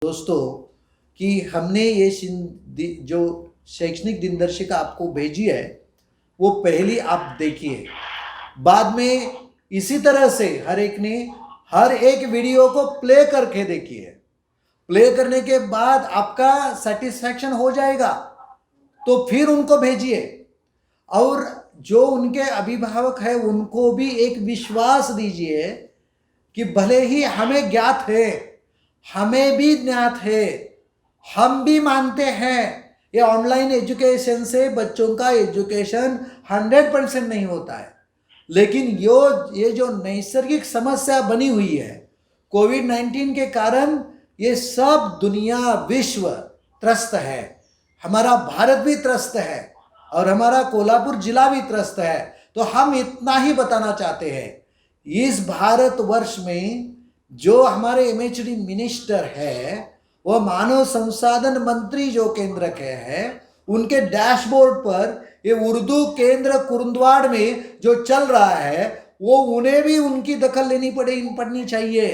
दोस्तों कि हमने ये जो शैक्षणिक दिनदर्शिका आपको भेजी है वो पहली आप देखिए, बाद में इसी तरह से हर एक ने हर एक वीडियो को प्ले करके देखिए। प्ले करने के बाद आपका सेटिस्फैक्शन हो जाएगा तो फिर उनको भेजिए, और जो उनके अभिभावक है उनको भी एक विश्वास दीजिए कि भले ही हमें ज्ञात है, हमें भी ज्ञात है, हम भी मानते हैं ये ऑनलाइन एजुकेशन से बच्चों का एजुकेशन 100% नहीं होता है, लेकिन ये जो नैसर्गिक समस्या बनी हुई है कोविड-19 के कारण, ये सब दुनिया विश्व त्रस्त है, हमारा भारत भी त्रस्त है और हमारा कोल्हापुर जिला भी त्रस्त है। तो हम इतना ही बताना चाहते हैं, इस भारतवर्ष में जो हमारे एमएचडी मिनिस्टर है, वह मानव संसाधन मंत्री जो केंद्र के हैं, उनके डैशबोर्ड पर ये उर्दू केंद्र कुरुंदवाड़ में जो चल रहा है वो उन्हें भी उनकी दखल लेनी पड़नी चाहिए।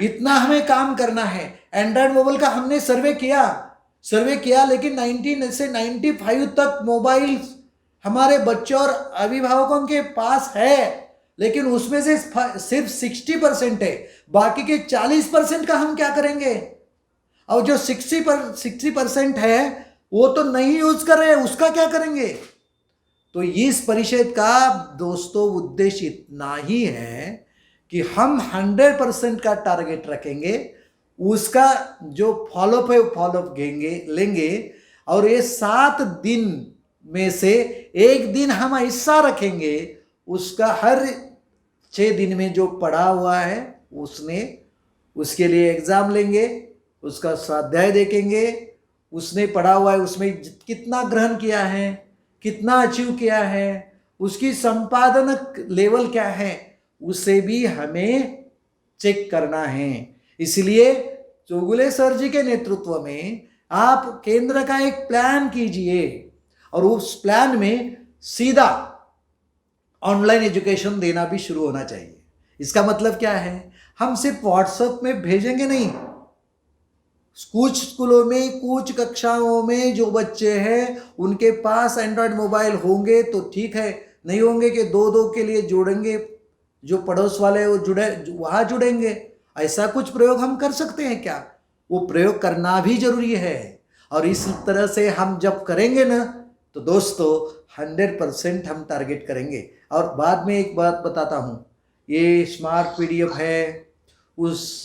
इतना हमें काम करना है। एंड्रॉयड मोबाइल का हमने सर्वे किया, लेकिन 19 से 95 तक मोबाइल हमारे बच्चों और अभिभावकों के पास है, लेकिन उसमें से सिर्फ 60% है। बाकी के 40% का हम क्या करेंगे? और जो 60% है वो तो नहीं यूज कर रहे, उसका क्या करेंगे? तो इस परिषद का दोस्तों उद्देश्य इतना ही है कि हम 100% का टारगेट रखेंगे, उसका जो फॉलोअप है फॉलोअप लेंगे, और ये 7 दिन में से एक दिन हम ऐसा रखेंगे, उसका हर 6 दिन में जो पढ़ा हुआ है उसके लिए एग्जाम लेंगे, उसका स्वाध्याय देखेंगे, उसने पढ़ा हुआ है उसमें कितना ग्रहण किया है, कितना अचीव किया है, उसकी संपादन लेवल क्या है, उसे भी हमें चेक करना है। इसलिए चौगुले सर जी के नेतृत्व में आप केंद्र का एक प्लान कीजिए, और उस प्लान में सीधा ऑनलाइन एजुकेशन देना भी शुरू होना चाहिए। इसका मतलब क्या है? हम सिर्फ व्हाट्सएप में भेजेंगे नहीं, कुछ स्कूलों में कुछ कक्षाओं में जो बच्चे हैं उनके पास एंड्रॉयड मोबाइल होंगे तो ठीक है, नहीं होंगे कि दो के लिए जोड़ेंगे, जो पड़ोस वाले वो वहाँ जुड़ेंगे। ऐसा कुछ प्रयोग हम कर सकते हैं क्या? वो प्रयोग करना भी जरूरी है। और इस तरह से हम जब करेंगे ना तो दोस्तों 100% हम टारगेट करेंगे। और बाद में एक बात बताता हूँ, ये स्मार्ट PDF है, उस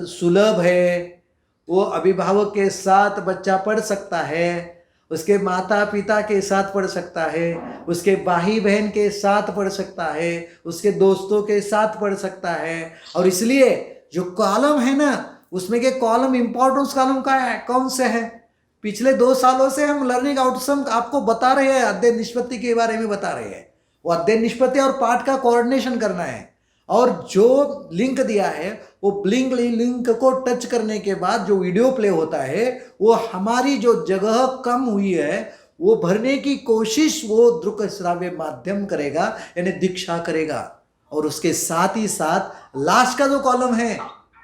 सुलभ है, वो अभिभावक के साथ बच्चा पढ़ सकता है, उसके माता पिता के साथ पढ़ सकता है, उसके भाई बहन के साथ पढ़ सकता है, उसके दोस्तों के साथ पढ़ सकता है। और इसलिए जो कॉलम है ना, उसमें के कॉलम इंपॉर्टेंस कॉलम का है, कौन से है? पिछले 2 सालों से हम लर्निंग आउटकम आपको बता रहे हैं, अध्ययन निष्पत्ति के बारे में बता रहे हैं। वो अध्ययन निष्पत्ति और पाठ का कोऑर्डिनेशन करना है, और जो लिंक दिया है वो लिंक को टच करने के बाद जो वीडियो प्ले होता है वो हमारी जो जगह कम हुई है वो भरने की कोशिश वो दृश्य श्राव्य माध्यम करेगा, यानी दीक्षा करेगा। और उसके साथ ही साथ लास्ट का जो कॉलम है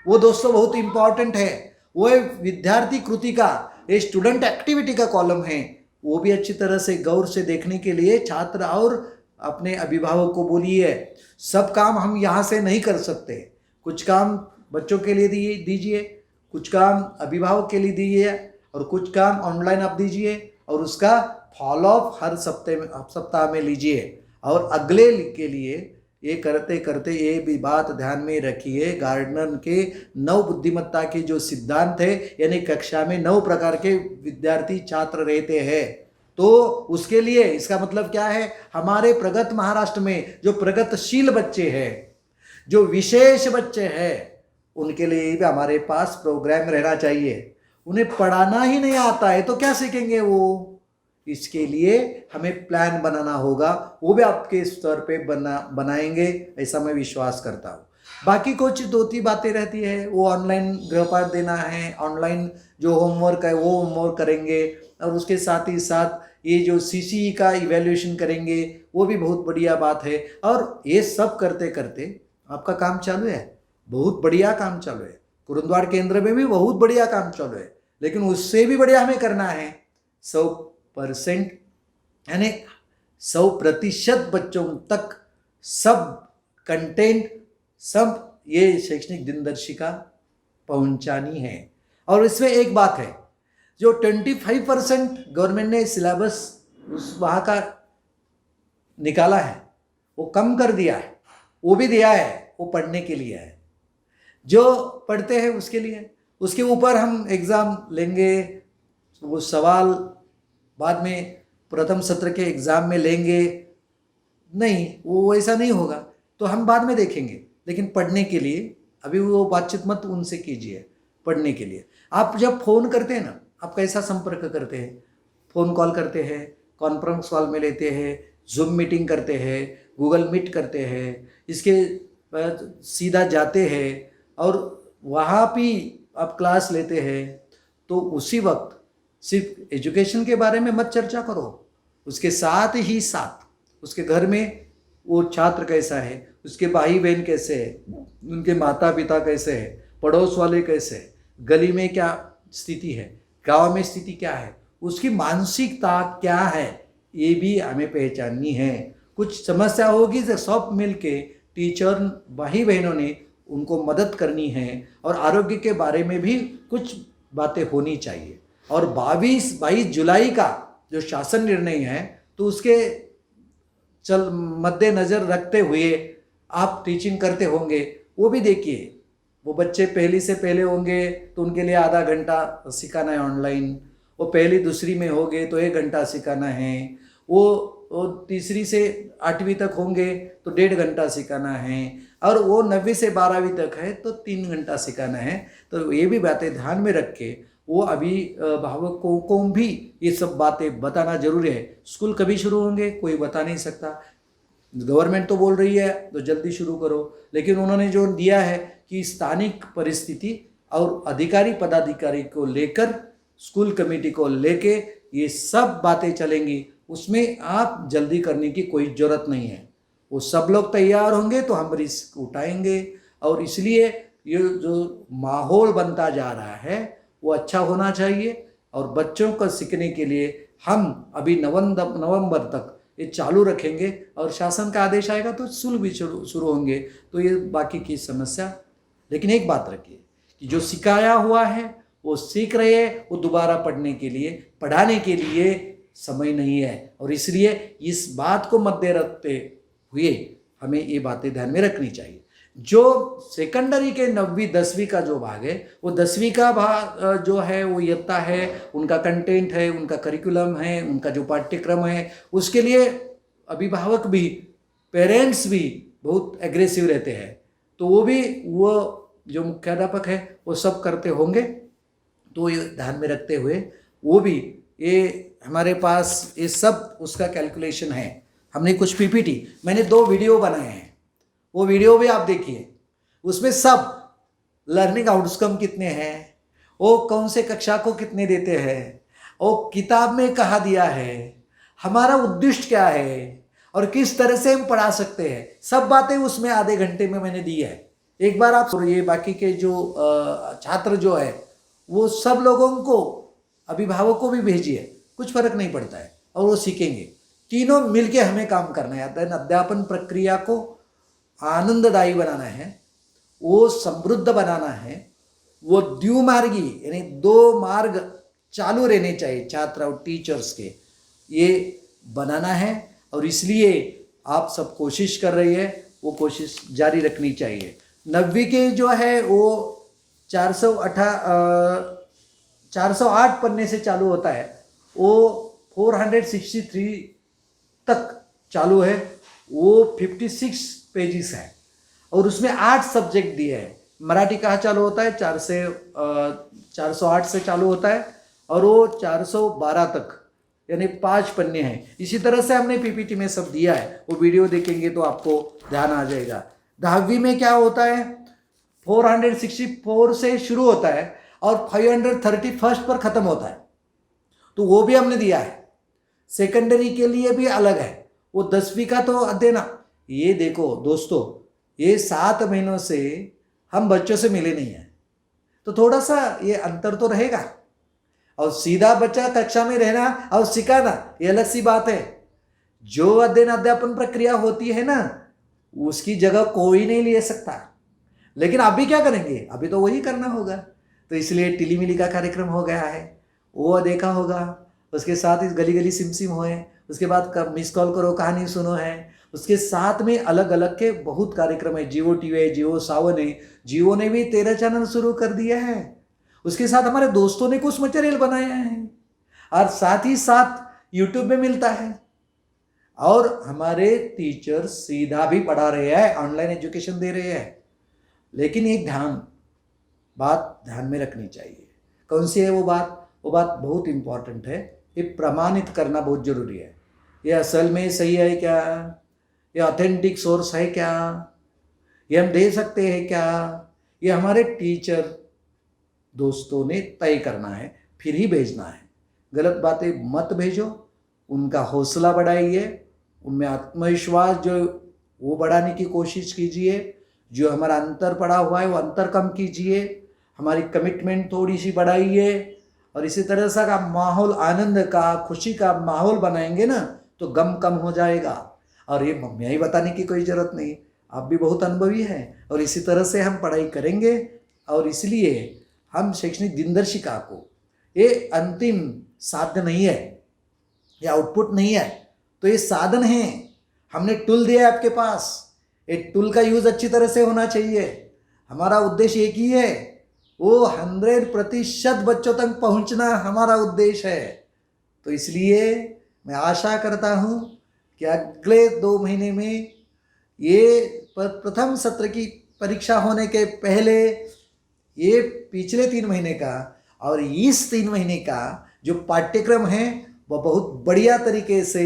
वो दोस्तों बहुत इंपॉर्टेंट है, वो विद्यार्थी कृति का, ये स्टूडेंट एक्टिविटी का कॉलम है। वो भी अच्छी तरह से गौर से देखने के लिए छात्र और अपने अभिभावक को बोलिए। सब काम हम यहाँ से नहीं कर सकते, कुछ काम बच्चों के लिए दीजिए, कुछ काम अभिभावक के लिए दीजिए, और कुछ काम ऑनलाइन आप दीजिए, और उसका फॉलोअप हर सप्ताह में लीजिए। और अगले के लिए ये करते करते ये भी बात ध्यान में रखिए, गार्डनर के 9 बुद्धिमत्ता के जो सिद्धांत है, यानी कक्षा में 9 प्रकार के विद्यार्थी छात्र रहते हैं, तो उसके लिए इसका मतलब क्या है? हमारे प्रगत महाराष्ट्र में जो प्रगतिशील बच्चे हैं, जो विशेष बच्चे हैं, उनके लिए भी हमारे पास प्रोग्राम रहना चाहिए। उन्हें पढ़ाना ही नहीं आता है तो क्या सीखेंगे वो? इसके लिए हमें प्लान बनाना होगा, वो भी आपके स्तर पे बनाएंगे, ऐसा मैं विश्वास करता हूँ। बाकी कुछ 2-3 बातें रहती है, वो ऑनलाइन गृहपाठ देना है, ऑनलाइन जो होमवर्क है वो होमवर्क करेंगे, और उसके साथ ही साथ ये जो CCE का इवैल्यूएशन करेंगे, वो भी बहुत बढ़िया बात है। और ये सब करते करते आपका काम चालू है, बहुत बढ़िया काम चालू है। कुरुंदवाड़ केंद्र में भी बहुत बढ़िया काम चालू है, लेकिन उससे भी बढ़िया हमें करना है। 100% यानी 100% बच्चों तक सब कंटेंट, सब ये शैक्षणिक दिनदर्शिका पहुंचानी है। और इसमें एक बात है, जो 25% गवर्नमेंट ने सिलेबस उस वहाँ का निकाला है वो कम कर दिया है, वो भी दिया है, वो पढ़ने के लिए है, जो पढ़ते हैं उसके लिए। उसके ऊपर हम एग्ज़ाम लेंगे, वो सवाल बाद में प्रथम सत्र के एग्ज़ाम में लेंगे, नहीं वो ऐसा नहीं होगा, तो हम बाद में देखेंगे। लेकिन पढ़ने के लिए अभी वो बातचीत मत उनसे कीजिए। पढ़ने के लिए आप जब फ़ोन करते हैं ना, आप कैसा संपर्क करते हैं? फ़ोन कॉल करते हैं, कॉन्फ्रेंस कॉल में लेते हैं, जूम मीटिंग करते हैं, गूगल मीट करते हैं, इसके बाद सीधा जाते हैं और वहाँ भी आप क्लास लेते हैं। तो उसी वक्त सिर्फ एजुकेशन के बारे में मत चर्चा करो, उसके साथ ही साथ उसके घर में वो छात्र कैसा है, उसके भाई बहन कैसे है, उनके माता पिता कैसे है, पड़ोस वाले कैसे है, गली में क्या स्थिति है, गांव में स्थिति क्या है, उसकी मानसिकता क्या है, ये भी हमें पहचाननी है। कुछ समस्या होगी तो सब मिलके टीचर भाई बहनों ने उनको मदद करनी है और आरोग्य के बारे में भी कुछ बातें होनी चाहिए। और 22 जुलाई का जो शासन निर्णय है, तो उसके मद्देनज़र रखते हुए आप टीचिंग करते होंगे, वो भी देखिए। वो बच्चे पहली से पहले होंगे तो उनके लिए आधा घंटा सिखाना है ऑनलाइन, वो पहली दूसरी में होंगे तो 1 घंटा सिखाना है, वो तीसरी से 8वीं तक होंगे तो 1.5 घंटा सिखाना है, और वो 9वीं से 12वीं तक है तो 3 घंटा सिखाना है। तो ये भी बातें ध्यान में रख के वो अभिभावकों को भी ये सब बातें बताना जरूरी है। स्कूल कभी शुरू होंगे कोई बता नहीं सकता, गवर्नमेंट तो बोल रही है तो जल्दी शुरू करो, लेकिन उन्होंने जो दिया है कि स्थानिक परिस्थिति और अधिकारी पदाधिकारी को लेकर, स्कूल कमेटी को लेके ये सब बातें चलेंगी, उसमें आप जल्दी करने की कोई ज़रूरत नहीं है। वो सब लोग तैयार होंगे तो हम रिस्क उठाएंगे। और इसलिए ये जो माहौल बनता जा रहा है वो अच्छा होना चाहिए। और बच्चों को सीखने के लिए हम अभी नवंबर तक ये चालू रखेंगे, और शासन का आदेश आएगा तो शुल्क भी शुरू होंगे, तो ये बाकी की समस्या। लेकिन एक बात रखिए कि जो सिखाया हुआ है वो सीख रहे हैं, वो दोबारा पढ़ने के लिए, पढ़ाने के लिए समय नहीं है। और इसलिए इस बात को मद्दे रखते हुए हमें ये बातें ध्यान में रखनी चाहिए। जो सेकेंडरी के 9वीं 10वीं का जो भाग है, वो 10वीं का भाग जो है वो इयत्ता है, उनका कंटेंट है, उनका करिकुलम है, उनका जो पाठ्यक्रम है, उसके लिए अभिभावक भी, पेरेंट्स भी बहुत एग्रेसिव रहते हैं। तो वो भी, वो जो मुख्याध्यापक है वो सब करते होंगे। तो ये ध्यान में रखते हुए वो भी, ये हमारे पास ये सब उसका कैलकुलेशन है। हमने कुछ पीपीटी, मैंने 2 वीडियो बनाए हैं, वो वीडियो भी आप देखिए। उसमें सब लर्निंग आउटकम कितने हैं, वो कौन से कक्षा को कितने देते हैं, वो किताब में कहाँ दिया है, हमारा उद्देश्य क्या है और किस तरह से हम पढ़ा सकते हैं, सब बातें उसमें आधे घंटे में मैंने दी है। एक बार आप ये बाकी के जो छात्र जो है वो सब लोगों को, अभिभावकों को भी भेजिए, कुछ फर्क नहीं पड़ता है, और वो सीखेंगे। तीनों मिलके हमें काम करना है। अध्यापन प्रक्रिया को आनंददायी बनाना है, वो समृद्ध बनाना है, वो द्विमार्गी यानी 2 मार्ग चालू रहने चाहिए छात्र और टीचर्स के, ये बनाना है। और इसलिए आप सब कोशिश कर रही है, वो कोशिश जारी रखनी चाहिए। 9वीं के जो है वो 408 पन्ने से चालू होता है, वो 463 तक चालू है, वो 56 पेजेस है, और उसमें 8 सब्जेक्ट दिए हैं। मराठी कहाँ चालू होता है, 408 से चालू होता है, और वो 412 तक यानी 5 पन्ने हैं। इसी तरह से हमने पीपीटी में सब दिया है, वो वीडियो देखेंगे तो आपको ध्यान आ जाएगा। 10वीं में क्या होता है, 464 से शुरू होता है और 531 पर ख़त्म होता है, तो वो भी हमने दिया है। सेकेंडरी के लिए भी अलग है, वो 10वीं का तो देना। ये देखो दोस्तों, ये 7 महीनों से हम बच्चों से मिले नहीं हैं, तो थोड़ा सा ये अंतर तो रहेगा। और सीधा बच्चा कक्षा में रहना और सिखाना ये अलग सी बात है। जो अध्ययन अध्यापन प्रक्रिया होती है ना, उसकी जगह कोई नहीं ले सकता। लेकिन अभी क्या करेंगे, अभी तो वही करना होगा। तो इसलिए टिलीमिली का कार्यक्रम हो गया है, वो देखा होगा। उसके साथ इस गली गली सिम सिम होए, उसके बाद मिस कॉल करो कहानी सुनो है, उसके साथ में अलग अलग के बहुत कार्यक्रम है। जियो टीवी है, जियो सावन है, जियो ने भी 13 चैनल शुरू कर दिया है। उसके साथ हमारे दोस्तों ने कुछ मटेरियल बनाया है और साथ ही साथ यूट्यूब में मिलता है। और हमारे टीचर सीधा भी पढ़ा रहे हैं, ऑनलाइन एजुकेशन दे रहे हैं। लेकिन एक बात ध्यान में रखनी चाहिए। कौन सी है वो बात? वो बात बहुत इंपॉर्टेंट है। ये प्रमाणित करना बहुत जरूरी है। ये असल में सही है क्या? ये ऑथेंटिक सोर्स है क्या? ये हम दे सकते हैं क्या? ये हमारे टीचर दोस्तों ने तय करना है, फिर ही भेजना है। गलत बातें मत भेजो। उनका हौसला बढ़ाइए, उनमें आत्मविश्वास जो वो बढ़ाने की कोशिश कीजिए। जो हमारा अंतर पड़ा हुआ है वो अंतर कम कीजिए। हमारी कमिटमेंट थोड़ी सी बढ़ाइए। और इसी तरह से का माहौल, आनंद का, खुशी का माहौल बनाएंगे ना, तो गम कम हो जाएगा। और ये मैं ही बताने की कोई ज़रूरत नहीं, आप भी बहुत अनुभवी हैं। और इसी तरह से हम पढ़ाई करेंगे। और इसलिए हम शैक्षणिक दिनदर्शिका को, ये अंतिम साध्य नहीं है, ये आउटपुट नहीं है, तो ये साधन है। हमने टूल दिया है आपके पास, ये टूल का यूज़ अच्छी तरह से होना चाहिए। हमारा उद्देश्य एक ही है, वो 100% बच्चों तक पहुंचना हमारा उद्देश्य है। तो इसलिए मैं आशा करता हूं कि अगले 2 महीने में ये प्रथम सत्र की परीक्षा होने के पहले ये पिछले 3 महीने का और इस 3 महीने का जो पाठ्यक्रम है वह बहुत बढ़िया तरीके से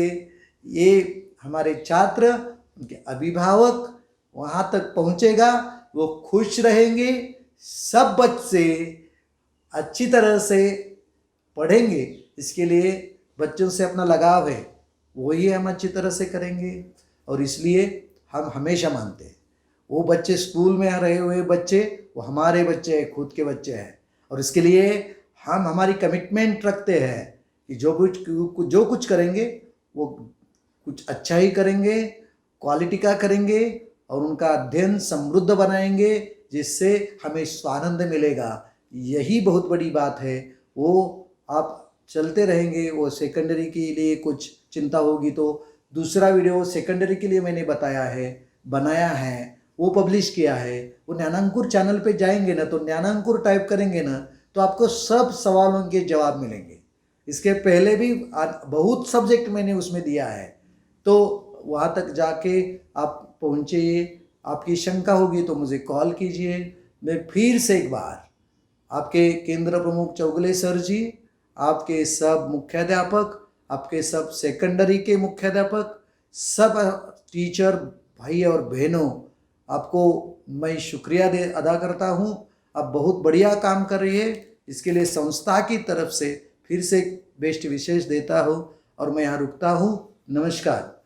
ये हमारे छात्र, उनके अभिभावक वहाँ तक पहुँचेगा। वो खुश रहेंगे, सब बच्चे अच्छी तरह से पढ़ेंगे। इसके लिए बच्चों से अपना लगाव है, वही हम अच्छी तरह से करेंगे। और इसलिए हम हमेशा मानते हैं वो बच्चे स्कूल में रहे हुए बच्चे वो हमारे बच्चे हैं, खुद के बच्चे हैं। और इसके लिए हम हमारी कमिटमेंट रखते हैं कि जो कुछ करेंगे वो कुछ अच्छा ही करेंगे, क्वालिटी का करेंगे और उनका अध्ययन समृद्ध बनाएंगे, जिससे हमें स्वानंद मिलेगा। यही बहुत बड़ी बात है। वो आप चलते रहेंगे। वो सेकेंडरी के लिए कुछ चिंता होगी तो दूसरा वीडियो सेकेंडरी के लिए मैंने बनाया है, वो पब्लिश किया है। वो ज्ञानांकुर चैनल पे जाएंगे ना, तो ज्ञानांकुर टाइप करेंगे ना, तो आपको सब सवालों के जवाब मिलेंगे। इसके पहले भी बहुत सब्जेक्ट मैंने उसमें दिया है, तो वहाँ तक जाके आप पहुँचिए। आपकी शंका होगी तो मुझे कॉल कीजिए। मैं फिर से एक बार आपके केंद्र प्रमुख चौगले सर जी, आपके सब मुख्याध्यापक, आपके सब सेकेंडरी के मुख्याध्यापक, सब टीचर भाई और बहनों, आपको मैं शुक्रिया अदा करता हूँ। आप बहुत बढ़िया काम कर रही है। इसके लिए संस्था की तरफ से फिर से बेस्ट विशेष देता हूँ और मैं यहाँ रुकता हूँ। नमस्कार।